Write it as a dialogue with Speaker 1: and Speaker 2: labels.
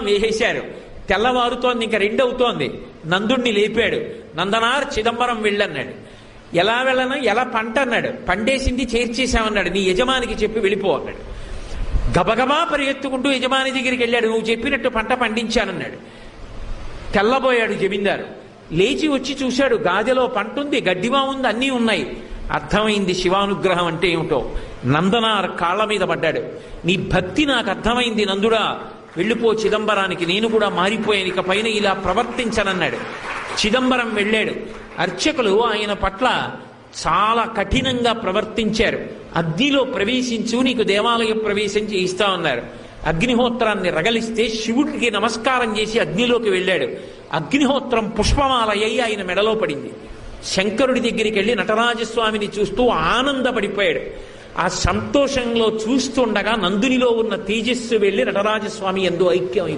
Speaker 1: వేసేశారు. తెల్లవారుతోంది, ఇంకా 2 అవుతోంది. నందుణ్ణి లేపాడు. నందనార్ చిదంబరం వెళ్ళన్నాడు. ఎలా వెళ్ళను, ఎలా పంట అన్నాడు. పండేసింది చేర్చేశామన్నాడు. నీ యజమానికి చెప్పి వెళ్ళిపో అన్నాడు. గబగబా పరిగెత్తుకుంటూ యజమాని దగ్గరికి వెళ్ళాడు. నువ్వు చెప్పినట్టు పంట పండించానన్నాడు. తెల్లబోయాడు జమీందారు. లేచి వచ్చి చూశాడు. గాదెలో పంట ఉంది, గడ్డివా ఉంది, అన్నీ ఉన్నాయి. అర్థమైంది శివానుగ్రహం అంటే ఏమిటో. నందనార్ కాళ్ళ మీద పడ్డాడు. నీ భక్తి నాకు అర్థమైంది నందుడా, వెళ్ళిపో చిదంబరానికి, నేను కూడా మారిపోయాను, ఇక పైన ఇలా ప్రవర్తించనన్నాడు. చిదంబరం వెళ్ళాడు. అర్చకులు ఆయన పట్ల చాలా కఠినంగా ప్రవర్తించారు. అగ్నిలో ప్రవేశించు, నీకు దేవాలయ ప్రవేశం చేయిస్తా ఉన్నారు. అగ్నిహోత్రాన్ని రగలిస్తే శివుడికి నమస్కారం చేసి అగ్నిలోకి వెళ్ళాడు. అగ్నిహోత్రం పుష్పమాలయ్యి ఆయన మెడలో పడింది. శంకరుడి దగ్గరికి వెళ్ళి నటరాజస్వామిని చూస్తూ ఆనందపడిపోయాడు. ఆ సంతోషంలో చూస్తుండగా నందునిలో ఉన్న తేజస్సు వెళ్ళి నటరాజస్వామి యందు ఐక్యం అయిపోయింది.